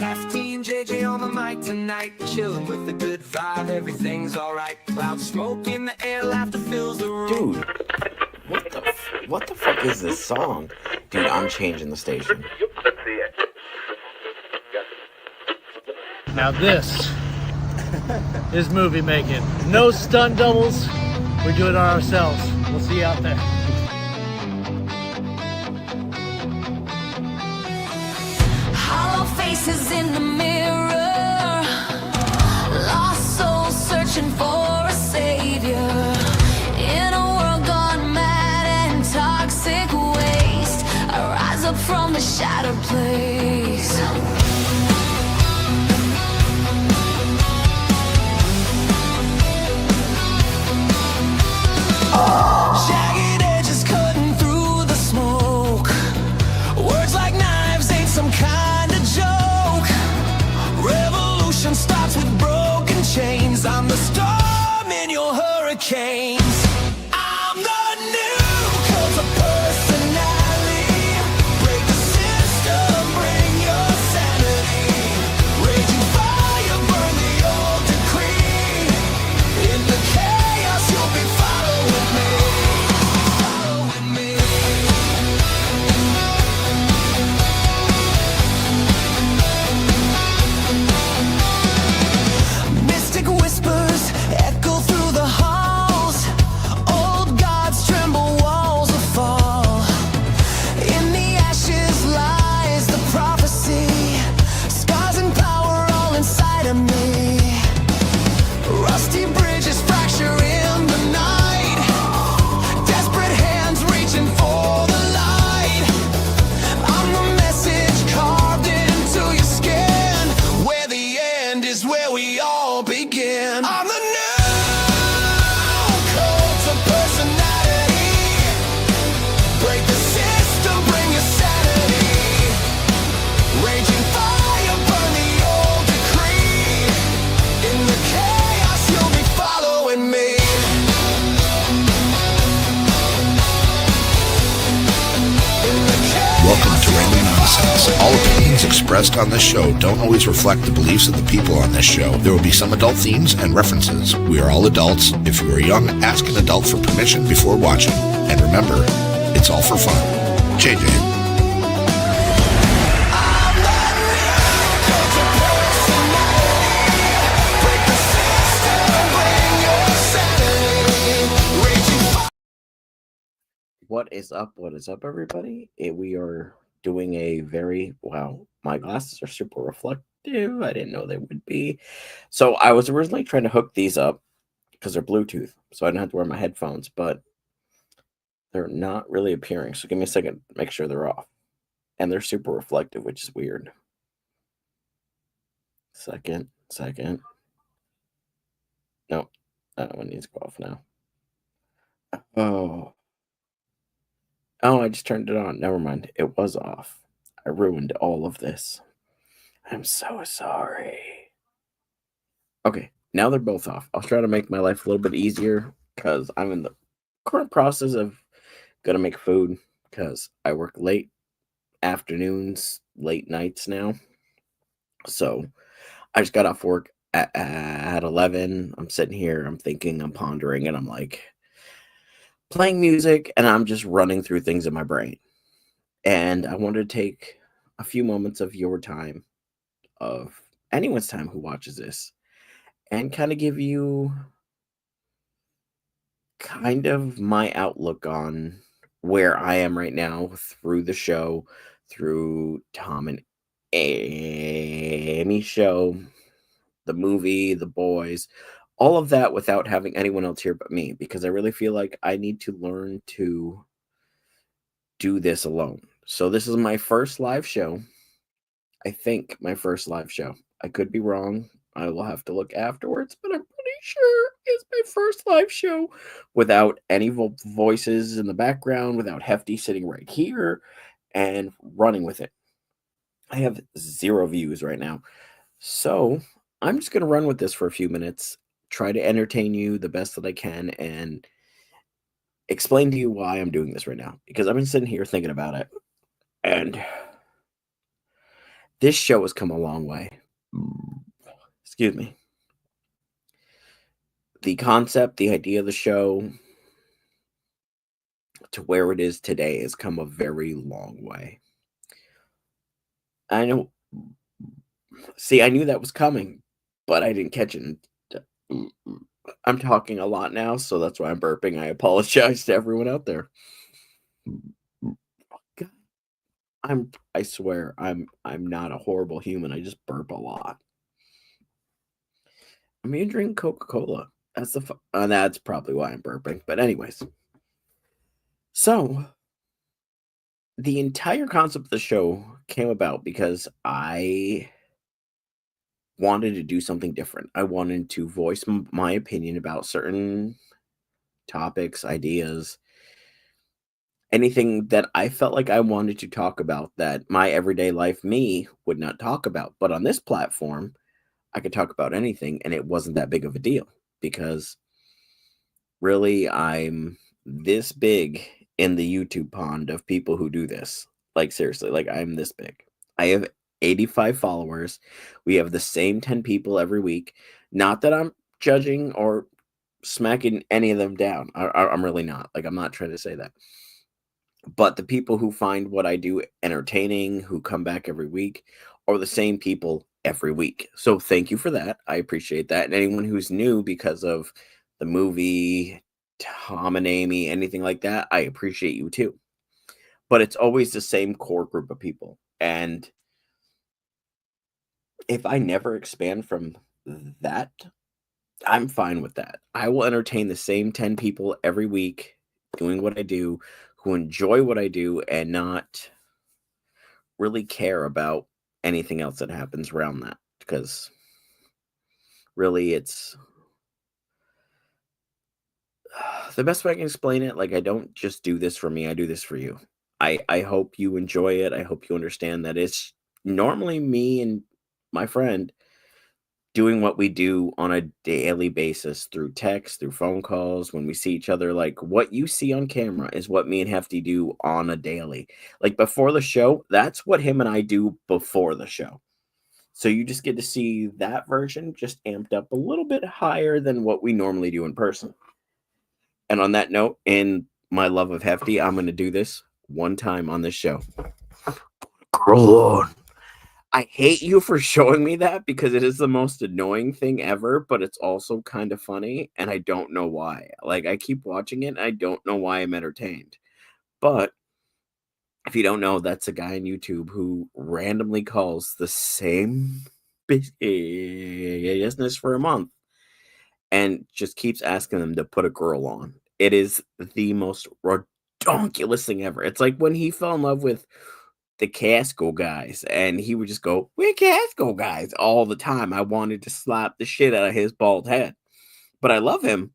Half Team JJ on the mic tonight, chilling with the good vibe, everything's alright. Loud smoke in the air, laughter fills the room. Dude, what the fuck is this song? Dude, I'm changing the station. Now this is movie making. No stunt doubles. We do it ourselves. We'll see you out there. Hollow faces in the mirror, lost souls searching for a savior. In a world gone mad and toxic waste, I rise up from the shattered place. Jagged edges cutting through the smoke. Words like knives ain't some kind of joke. Revolution starts with broken chains. I'm the storm in your hurricanes. I'm the new cult of personality. Break the system, bring your sanity. Raging fire, burn the old decree. In the chaos, you'll be following me. Following me. Mystic whispers echo through the halls. Old gods tremble, walls will fall. In the ashes lies the prophecy. Scars and power all inside of me. Rusty bridges fracture in the night. Desperate hands reaching for the light. I'm the message carved into your skin. Where the end is where we all begin. I'm the new cult of personality. Break the system, bring your sanity. Raging fire, burn the old decree. In the chaos, you'll be following me. Welcome to Random Nonsense. All opinions expressed on this show don't always reflect the beliefs of the people on this show. There will be some adult themes and references. We are all adults. If you are young, ask an adult for permission before watching. And remember, it's all for fun. JJ. I'm the new cult of personality. Break the system, bring your sanity. Raging fire. What is up? What is up, everybody? We are doing a very, wow, my glasses are super reflective. I didn't know they would be. So I was originally trying to hook these up because they're Bluetooth, so I don't have to wear my headphones, but they're not really appearing. So give me a second to make sure they're off. And they're super reflective, which is weird. Second. No, that one needs to go off now. Oh, I just turned it on. Never mind. It was off. I ruined all of this. I'm so sorry. Okay, now they're both off. I'll try to make my life a little bit easier because I'm in the current process of gonna make food because I work late afternoons, late nights now. So I just got off work at 11. I'm sitting here, I'm thinking, I'm pondering, and I'm like playing music, and I'm just running through things in my brain. And I wanted to take a few moments of your time, of anyone's time who watches this, and kind of give you kind of my outlook on where I am right now through the show, through Tom and Amy show, the movie, The Boys, all of that without having anyone else here but me, because I really feel like I need to learn to do this alone. So this is my first live show. I think my first live show. I could be wrong. I will have to look afterwards, but I'm pretty sure it's my first live show without any voices in the background, without Hefty sitting right here and running with it. I have 0 views right now. So I'm just going to run with this for a few minutes, try to entertain you the best that I can, and explain to you why I'm doing this right now. Because I've been sitting here thinking about it. And this show has come a long way. Excuse me. The concept, the idea of the show to where it is today has come a very long way. I know. See, I knew that was coming, but I didn't catch it. I'm talking a lot now, so that's why I'm burping. I apologize to everyone out there. I swear, I'm not a horrible human. I just burp a lot. I mean, drink Coca-Cola. That's probably why I'm burping. But anyways, so the entire concept of the show came about because I wanted to do something different. I wanted to voice my opinion about certain topics, ideas, anything that I felt like I wanted to talk about that my everyday life me would not talk about. But on this platform, I could talk about anything and it wasn't that big of a deal because really I'm this big in the YouTube pond of people who do this. Like seriously, like I'm this big. I have 85 followers. We have the same 10 people every week. Not that I'm judging or smacking any of them down. I'm really not. Like I'm not trying to say that. But the people who find what I do entertaining, who come back every week, are the same people every week. So thank you for that. I appreciate that. And anyone who's new because of the movie, Tom and Amy, anything like that, I appreciate you too. But it's always the same core group of people. And if I never expand from that, I'm fine with that. I will entertain the same 10 people every week doing what I do, who enjoy what I do and not really care about anything else that happens around that. Because really it's the best way I can explain it. Like I don't just do this for me, I do this for you. I hope you enjoy it. I hope you understand that it's normally me and my friend doing what we do on a daily basis through text, through phone calls, when we see each other. Like what you see on camera is what me and Hefty do on a daily. Like before the show, that's what him and I do before the show. So you just get to see that version just amped up a little bit higher than what we normally do in person. And on that note, in my love of Hefty, I'm going to do this one time on this show. Girl on. I hate you for showing me that because it is the most annoying thing ever, but it's also kind of funny, and I don't know why. Like, I keep watching it, and I don't know why I'm entertained. But if you don't know, that's a guy on YouTube who randomly calls the same business for a month and just keeps asking them to put a girl on. It is the most ridiculous thing ever. It's like when he fell in love with the Casco guys, and he would just go, "We're Casco guys" all the time. I wanted to slap the shit out of his bald head, but I love him.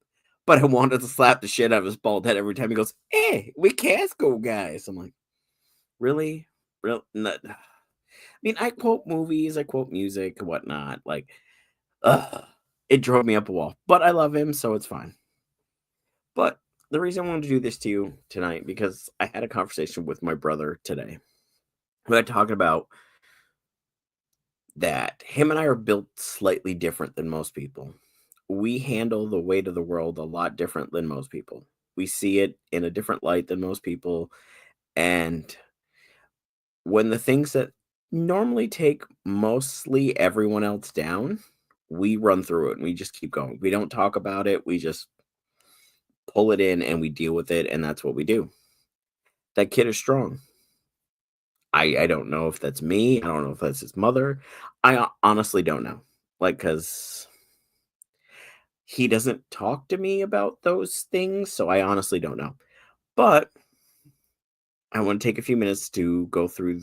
But I wanted to slap the shit out of his bald head every time he goes, "Hey, we Casco guys." I'm like, really, real? I mean, I quote movies, I quote music, whatnot. Like, it drove me up a wall. But I love him, so it's fine. But the reason I wanted to do this to you tonight because I had a conversation with my brother today. We were talking about that him and I are built slightly different than most people. We handle the weight of the world a lot different than most people. We see it in a different light than most people. And when the things that normally take mostly everyone else down, we run through it and we just keep going. We don't talk about it. We just pull it in and we deal with it. And that's what we do. That kid is strong. I don't know if that's me. I don't know if that's his mother. I honestly don't know. Like, because he doesn't talk to me about those things. So I honestly don't know. But I want to take a few minutes to go through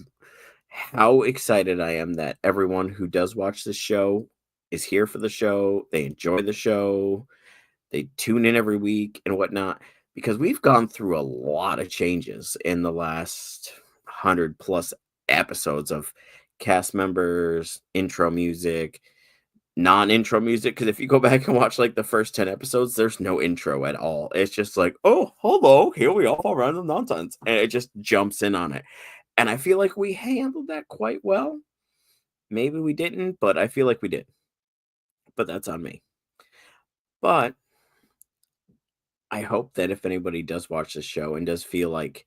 how excited I am that everyone who does watch this show is here for the show. They enjoy the show. They tune in every week and whatnot. Because we've gone through a lot of changes in the last 100 plus episodes of cast members, intro music, non-intro music. Because if you go back and watch like the first 10 episodes, there's no intro at all. It's just like, oh, hello, here we are for random nonsense. And it just jumps in on it. And I feel like we handled that quite well. Maybe we didn't, but I feel like we did. But that's on me. But I hope that if anybody does watch this show and does feel like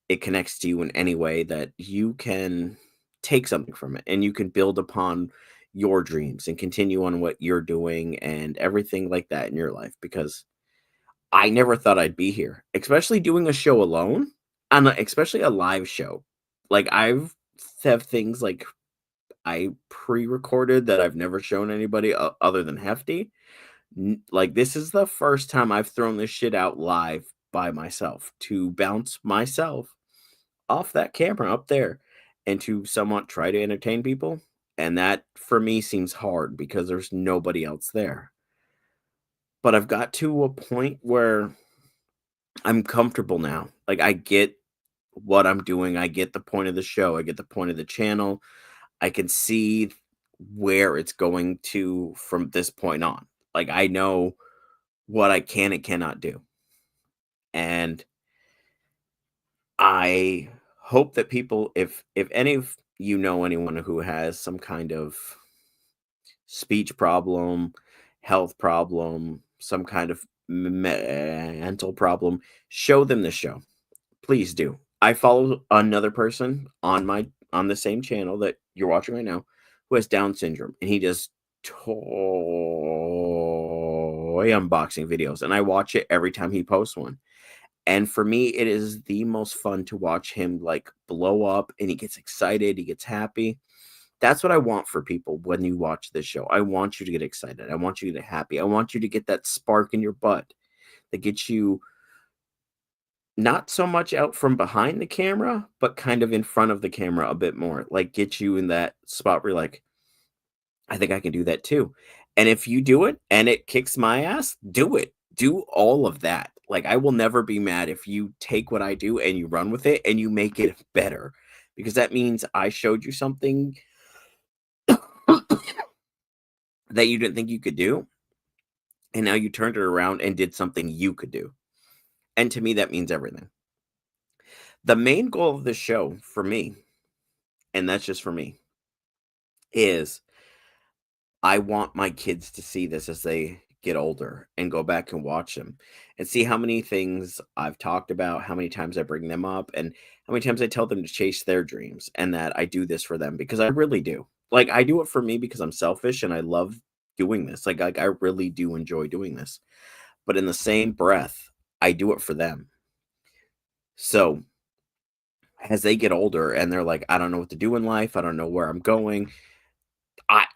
it connects to you in any way, that you can take something from it and you can build upon your dreams and continue on what you're doing and everything like that in your life. Because I never thought I'd be here, especially doing a show alone, and especially a live show. Like I've have things like I pre-recorded that I've never shown anybody other than Hefty. Like this is the first time I've thrown this shit out live by myself to bounce myself off that camera up there and to somewhat try to entertain people. And that for me seems hard because there's nobody else there. But I've got to a point where I'm comfortable now. Like I get what I'm doing. I get the point of the show. I get the point of the channel. I can see where it's going to from this point on. Like I know what I can and cannot do. And I hope that people, if any of you know anyone who has some kind of speech problem, health problem, some kind of mental problem, show them the show. Please do. I follow another person on the same channel that you're watching right now who has Down syndrome, and he does toy unboxing videos, and I watch it every time he posts one. And for me, it is the most fun to watch him like blow up and he gets excited, he gets happy. That's what I want for people when you watch this show. I want you to get excited. I want you to get happy. I want you to get that spark in your butt that gets you not so much out from behind the camera, but kind of in front of the camera a bit more. Like get you in that spot where you're like, I think I can do that too. And if you do it and it kicks my ass, do it. Do all of that. Like I will never be mad if you take what I do and you run with it and you make it better. Because that means I showed you something that you didn't think you could do. And now you turned it around and did something you could do. And to me, that means everything. The main goal of this show for me, and that's just for me, is I want my kids to see this as they get older and go back and watch them and see how many things I've talked about, how many times I bring them up, and how many times I tell them to chase their dreams and that I do this for them because I really do. Like I do it for me because I'm selfish and I love doing this. Like I really do enjoy doing this. But in the same breath, I do it for them. So as they get older and they're like, I don't know what to do in life, I don't know where I'm going.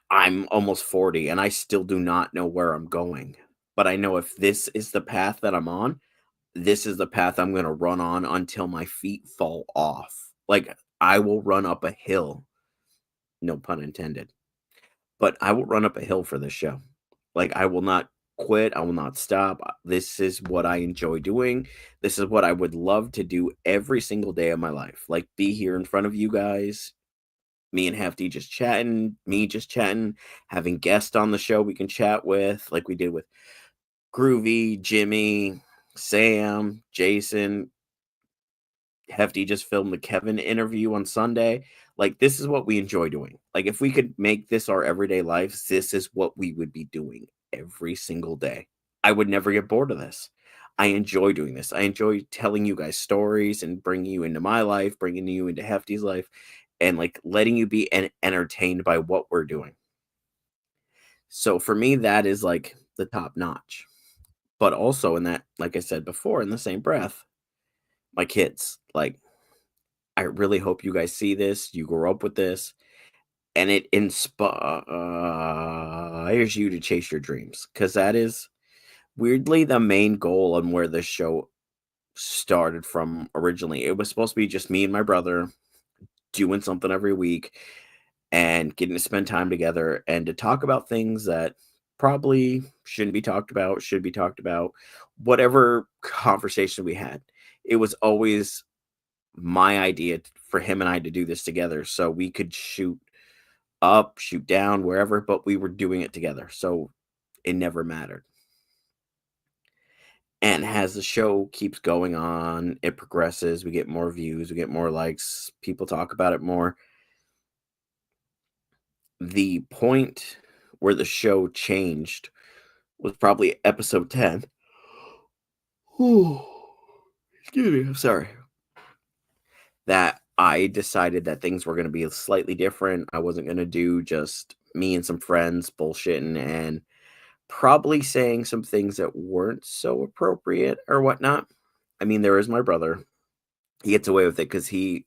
I'm almost 40 and I still do not know where I'm going. But I know if this is the path that I'm on, this is the path I'm going to run on until my feet fall off. Like I will run up a hill. No pun intended. But I will run up a hill for this show. Like I will not quit. I will not stop. This is what I enjoy doing. This is what I would love to do every single day of my life. Like be here in front of you guys, me and Hefty just chatting, me just chatting, having guests on the show we can chat with, like we did with Groovy, Jimmy, Sam, Jason. Hefty just filmed the Kevin interview on Sunday. Like, this is what we enjoy doing. Like, if we could make this our everyday lives, this is what we would be doing every single day. I would never get bored of this. I enjoy doing this. I enjoy telling you guys stories and bringing you into my life, bringing you into Hefty's life, and like letting you be entertained by what we're doing. So for me, that is like the top notch. But also in that, like I said before, in the same breath, my kids, like, I really hope you guys see this, you grow up with this, and it inspires you to chase your dreams. Because that is weirdly the main goal and where this show started from originally. It was supposed to be just me and my brother doing something every week and getting to spend time together and to talk about things that probably shouldn't be talked about, should be talked about, whatever conversation we had. It was always my idea for him and I to do this together so we could shoot up, shoot down, wherever, but we were doing it together. So it never mattered. And as the show keeps going on, it progresses, we get more views, we get more likes, people talk about it more. the point where the show changed was probably episode 10. Ooh, excuse me, I'm sorry. That I decided that things were going to be slightly different. I wasn't going to do just me and some friends bullshitting and probably saying some things that weren't so appropriate or whatnot. I mean, there is my brother. He gets away with it because he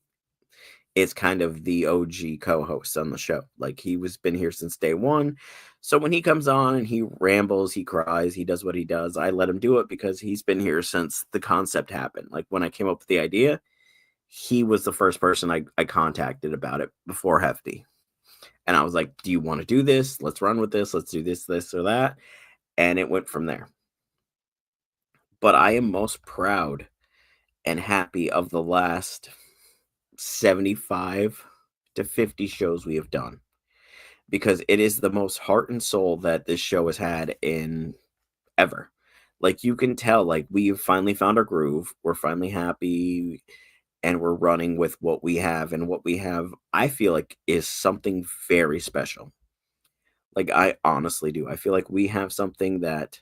is kind of the OG co-host on the show. Like, he was been here since day one. So when he comes on and he rambles, he cries, he does what he does, I let him do it because he's been here since the concept happened. Like, when I came up with the idea, he was the first person I contacted about it before Hefty. And I was like, do you want to do this? Let's run with this. Let's do this, or that. And it went from there. But I am most proud and happy of the last 75 to 50 shows we have done, because it is the most heart and soul that this show has had in ever. Like, you can tell, like, we've finally found our groove. We're finally happy and we're running with what we have, and what we have, I feel like, is something very special. Like, I honestly do. I feel like we have something that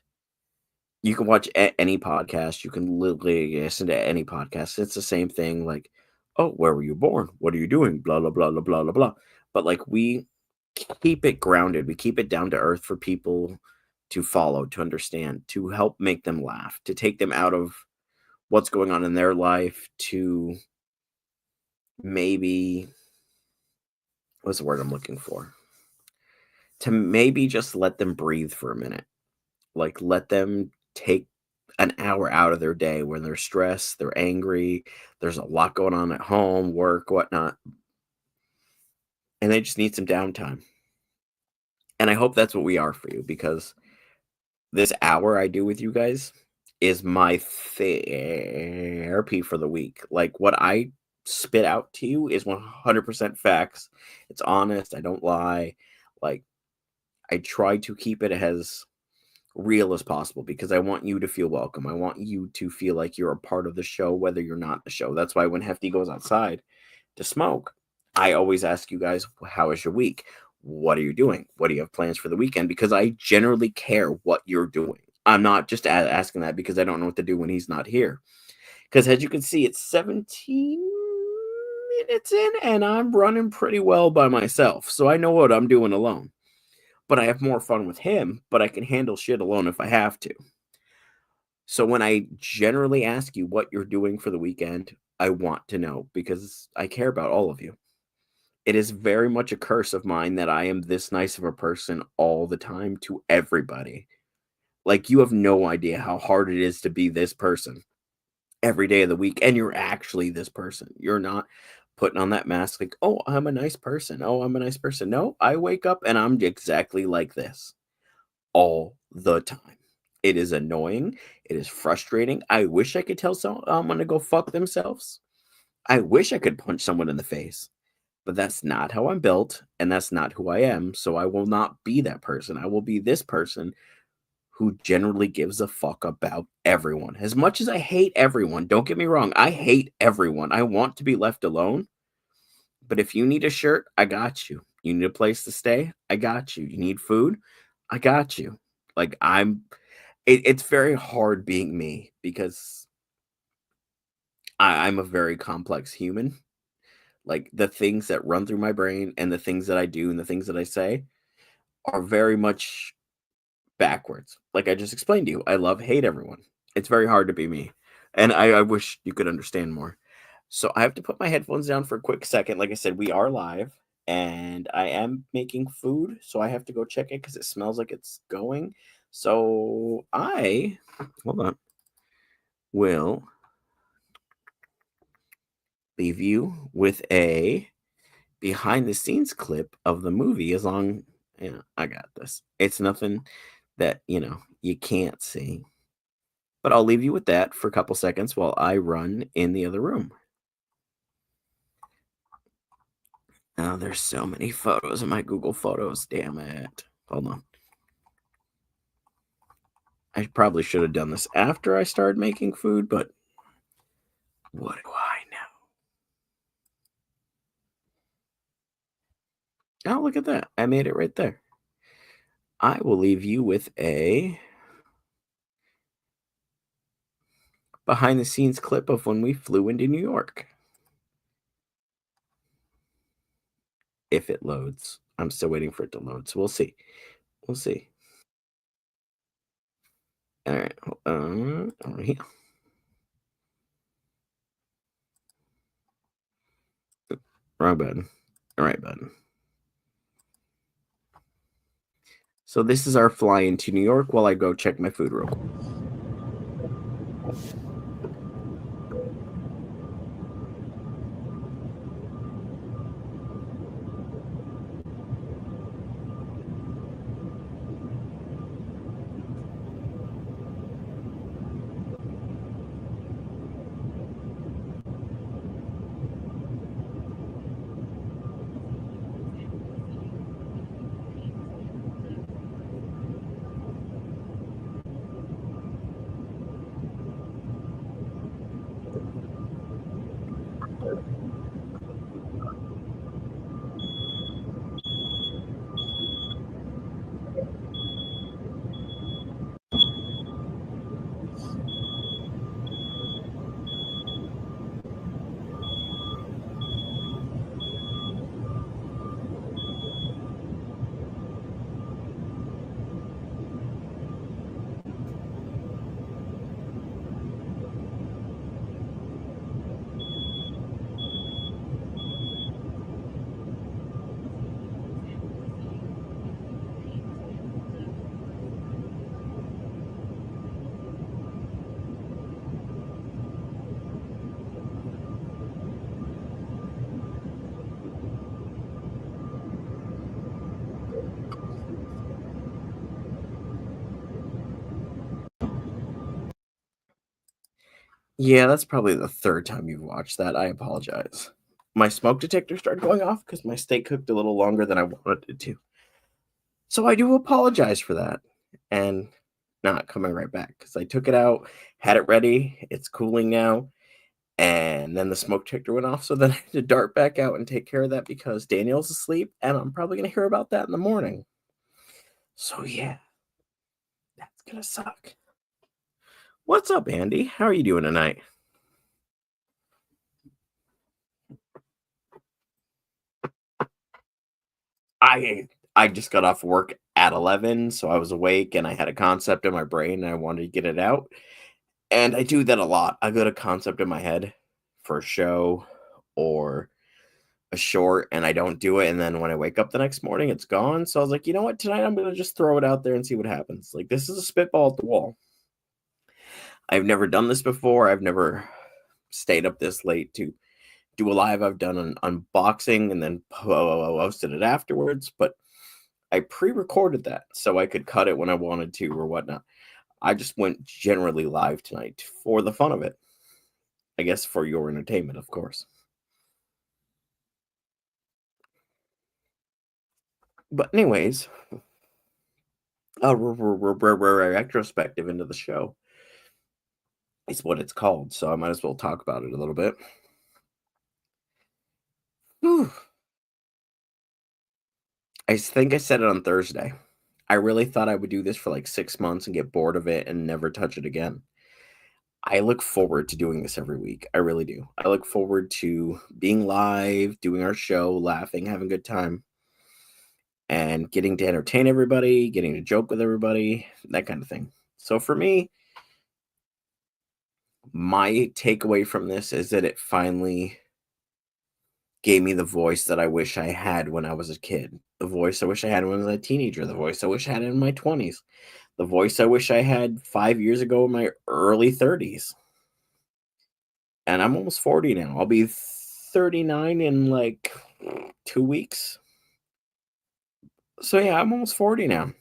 you can watch any podcast. You can literally listen to any podcast. It's the same thing. Like, oh, where were you born? What are you doing? Blah, blah, blah, blah, blah, blah, blah. But like, we keep it grounded. We keep it down to earth for people to follow, to understand, to help make them laugh, to take them out of what's going on in their life, to maybe, what's the word I'm looking for? To maybe just let them breathe for a minute. Like, let them take an hour out of their day when they're stressed, they're angry, there's a lot going on at home, work, whatnot, and they just need some downtime. And I hope that's what we are for you, because this hour I do with you guys is my therapy for the week. Like, what I spit out to you is 100% facts. It's honest. I don't lie. Like, I try to keep it as real as possible because I want you to feel welcome. I want you to feel like you're a part of the show, whether you're not the show. That's why when Hefty goes outside to smoke, I always ask you guys, how is your week? What are you doing? What do you have plans for the weekend? Because I generally care what you're doing. I'm not just asking that because I don't know what to do when he's not here. Because as you can see, it's 17 minutes in and I'm running pretty well by myself. So I know what I'm doing alone. But I have more fun with him, but I can handle shit alone if I have to. So when I generally ask you what you're doing for the weekend, I want to know because I care about all of you. It is very much a curse of mine that I am this nice of a person all the time to everybody. Like, you have no idea how hard it is to be this person every day of the week, and you're actually this person. You're not putting on that mask like, oh, I'm a nice person. Oh, I'm a nice person. No, I wake up and I'm exactly like this all the time. It is annoying. It is frustrating. I wish I could tell someone to go fuck themselves. I wish I could punch someone in the face. But that's not how I'm built, and that's not who I am. So I will not be that person. I will be this person who generally gives a fuck about everyone. As much as I hate everyone, don't get me wrong, I hate everyone. I want to be left alone. But if you need a shirt, I got you. You need a place to stay, I got you. You need food, I got you. Like, it's very hard being me because I'm a very complex human. Like, the things that run through my brain and the things that I do and the things that I say are very much backwards. Like I just explained to you, I love hate everyone. It's very hard to be me. And I wish you could understand more. So I have to put my headphones down for a quick second. Like I said, we are live and I am making food. So I have to go check it because it smells like it's going. So hold on, will leave you with a behind the scenes clip of the movie. As long, I got this. It's nothing that, you can't see. But I'll leave you with that for a couple seconds while I run in the other room. Oh, there's so many photos in my Google Photos. Damn it. Hold on. I probably should have done this after I started making food, but what do I know? Oh, look at that. I made it right there. I will leave you with a behind the scenes clip of when we flew into New York. If it loads. I'm still waiting for it to load, so we'll see. We'll see. All right. Over here. Wrong button. All right button. So this is our fly into New York while I go check my food real quick. Yeah, that's probably the third time you've watched that. I apologize. My smoke detector started going off because my steak cooked a little longer than I wanted it to. So I do apologize for that. And not coming right back because I took it out, had it ready. It's cooling now. And then the smoke detector went off. So then I had to dart back out and take care of that because Daniel's asleep. And I'm probably going to hear about that in the morning. So yeah, that's going to suck. What's up, Andy? How are you doing tonight? I just got off work at 11, so I was awake and I had a concept in my brain and I wanted to get it out. And I do that a lot. I got a concept in my head for a show or a short and I don't do it. And then when I wake up the next morning, it's gone. So I was like, you know what? Tonight I'm going to just throw it out there and see what happens. Like, this is a spitball at the wall. I've never done this before. I've never stayed up this late to do a live. I've done an unboxing and then posted it afterwards, but I pre-recorded that so I could cut it when I wanted to or whatnot. I just went generally live tonight for the fun of it. I guess for your entertainment, of course. But anyways, a retrospective into the show is what it's called, so I might as well talk about it a little bit. Whew. I think I said it on Thursday. I really thought I would do this for like 6 months and get bored of it and never touch it again. I look forward to doing this every week. I really do. I look forward to being live, doing our show, laughing, having a good time, and getting to entertain everybody, getting to joke with everybody, that kind of thing. So for me, my takeaway from this is that it finally gave me the voice that I wish I had when I was a kid, the voice I wish I had when I was a teenager, the voice I wish I had in my 20s, the voice I wish I had 5 years ago in my early 30s. And I'm almost 40 now. I'll be 39 in like 2 weeks. So yeah, I'm almost 40 now.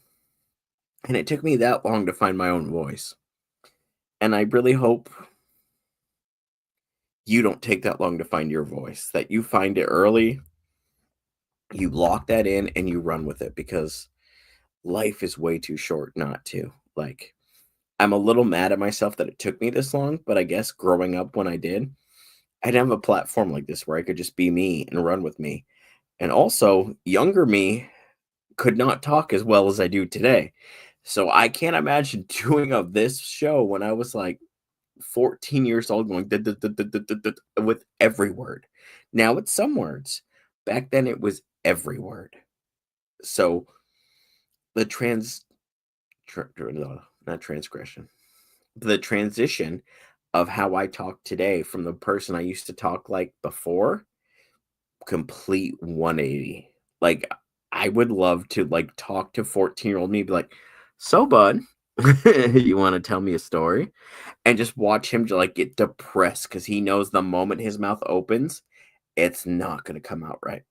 And it took me that long to find my own voice. And I really hope you don't take that long to find your voice, that you find it early, you lock that in, and you run with it because life is way too short not to. Like, I'm a little mad at myself that it took me this long, but I guess growing up when I didn't have a platform like this where I could just be me and run with me. And also, younger me could not talk as well as I do today. So I can't imagine doing of this show when I was like 14 years old going with every word. Now it's some words. Back then it was every word. So the not transgression. The transition of how I talk today from the person I used to talk like before, complete 180. Like I would love to like talk to 14-year-old me, be like, so bud, you want to tell me a story? And just watch him like get depressed because he knows the moment his mouth opens, it's not gonna come out right.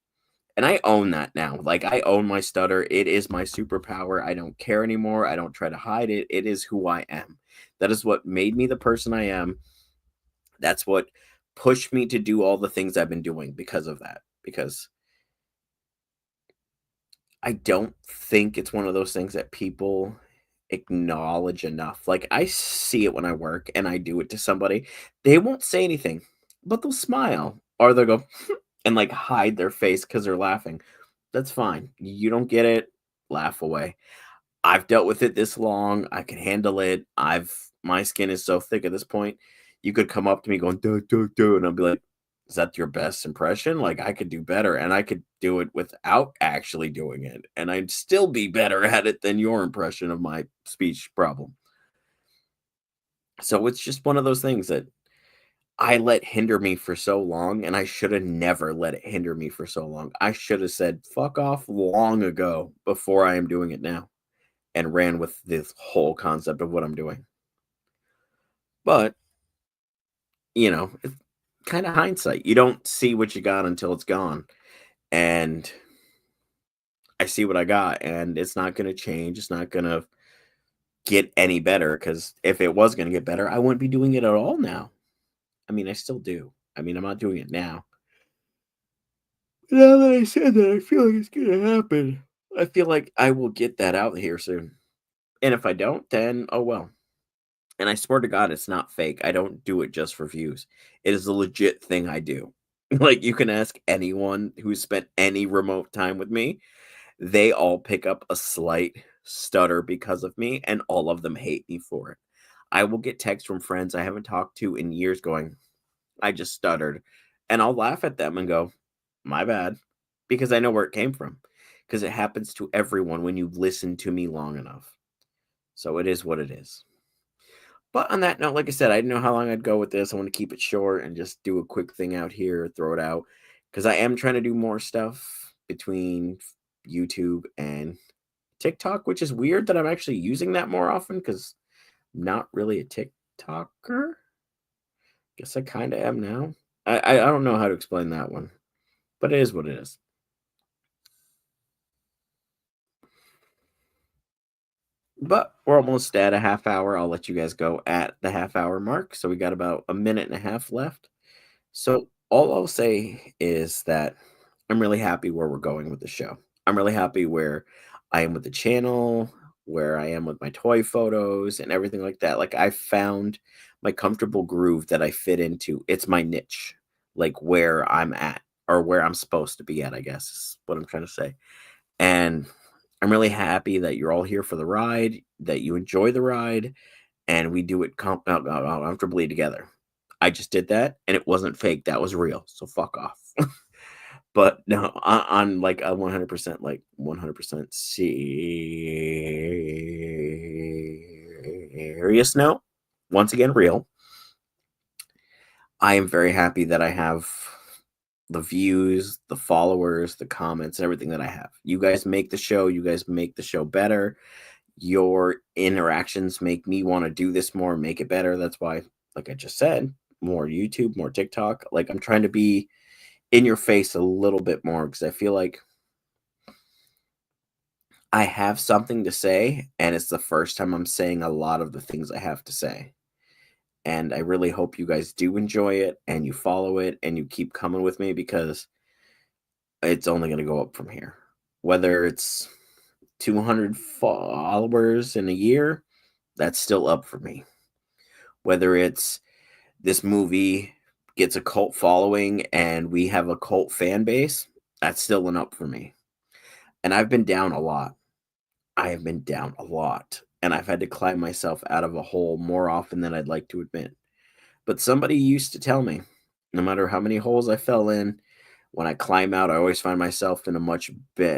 And I own that now. Like I own my stutter. It is my superpower. I don't care anymore. I don't try to hide it. It is who I am. That is what made me the person I am. That's what pushed me to do all the things I've been doing because of that. Because I don't think it's one of those things that people acknowledge enough. Like I see it when I work and I do it to somebody. They won't say anything, but they'll smile or they'll go and like hide their face because they're laughing. That's fine. You don't get it, laugh away. I've dealt with it this long. I can handle it. My skin is so thick at this point. You could come up to me going, duh, duh, duh, and I'll be like, is that your best impression? Like I could do better and I could do it without actually doing it. And I'd still be better at it than your impression of my speech problem. So it's just one of those things that I let hinder me for so long, and I should have never let it hinder me for so long. I should have said, fuck off long ago before I am doing it now and ran with this whole concept of what I'm doing. But, it's kind of hindsight. You don't see what you got until it's gone. And I see what I got, and it's not going to change. It's not going to get any better because if it was going to get better, I wouldn't be doing it at all now. I mean, I still do. I mean, I'm not doing it now. Now that I said that, I feel like it's going to happen. I feel like I will get that out here soon. And if I don't, then oh well. And I swear to God, it's not fake. I don't do it just for views. It is a legit thing I do. Like, you can ask anyone who's spent any remote time with me. They all pick up a slight stutter because of me, and all of them hate me for it. I will get texts from friends I haven't talked to in years going, I just stuttered. And I'll laugh at them and go, my bad. Because I know where it came from. Because it happens to everyone when you listen to me long enough. So it is what it is. But on that note, like I said, I didn't know how long I'd go with this. I want to keep it short and just do a quick thing out here, throw it out. Because I am trying to do more stuff between YouTube and TikTok, which is weird that I'm actually using that more often because I'm not really a TikToker. Guess I kind of am now. I don't know how to explain that one, but it is what it is. But we're almost at a half hour. I'll let you guys go at the half hour mark. So we got about a minute and a half left. So all I'll say is that I'm really happy where we're going with the show. I'm really happy where I am with the channel, where I am with my toy photos and everything like that. Like I found my comfortable groove that I fit into. It's my niche, like where I'm at or where I'm supposed to be at, I guess is what I'm trying to say. And I'm really happy that you're all here for the ride, that you enjoy the ride, and we do it comfortably together. I just did that, and it wasn't fake. That was real. So fuck off. But no, on like a 100%, like 100% serious note, once again, real. I am very happy that I have the views, the followers, the comments, and everything that I have. You guys make the show. You guys make the show better. Your interactions make me want to do this more, make it better. That's why, like I just said, more YouTube, more TikTok. Like I'm trying to be in your face a little bit more because I feel like I have something to say, and it's the first time I'm saying a lot of the things I have to say. And I really hope you guys do enjoy it and you follow it and you keep coming with me because it's only going to go up from here. Whether it's 200 followers in a year, that's still up for me. Whether it's this movie gets a cult following and we have a cult fan base, That's still an up for me. And I've been down a lot. I have been down a lot. And I've had to climb myself out of a hole more often than I'd like to admit. But somebody used to tell me, no matter how many holes I fell in, when I climb out, I always find myself in a much better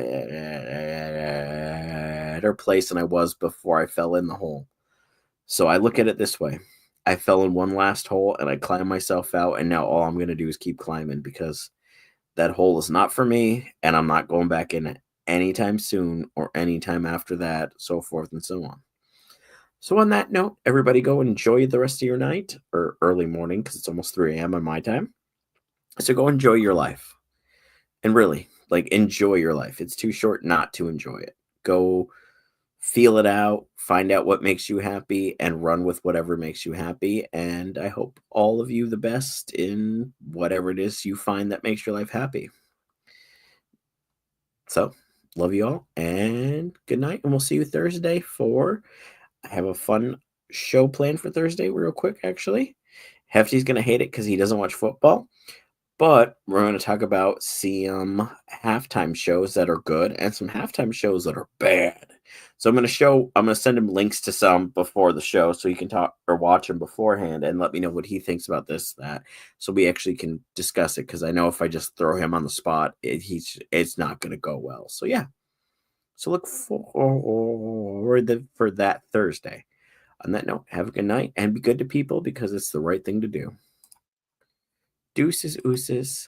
place than I was before I fell in the hole. So I look at it this way. I fell in one last hole and I climbed myself out, and now all I'm going to do is keep climbing because that hole is not for me, and I'm not going back in it anytime soon or anytime after that, so forth and so on. So on that note, everybody go enjoy the rest of your night or early morning because it's almost 3 a.m. on my time. So go enjoy your life. And really, like, enjoy your life. It's too short not to enjoy it. Go feel it out, find out what makes you happy, and run with whatever makes you happy. And I hope all of you the best in whatever it is you find that makes your life happy. So, love you all, and good night. And we'll see you Thursday for... I have a fun show planned for Thursday real quick, actually. Hefty's going to hate it because he doesn't watch football. But we're going to talk about some halftime shows that are good and some halftime shows that are bad. So I'm going to send him links to some before the show so he can talk or watch them beforehand and let me know what he thinks about this, that. So we actually can discuss it because I know if I just throw him on the spot, it's not going to go well. So yeah. So look forward for that Thursday. On that note, have a good night and be good to people because it's the right thing to do. Deuces, ooses.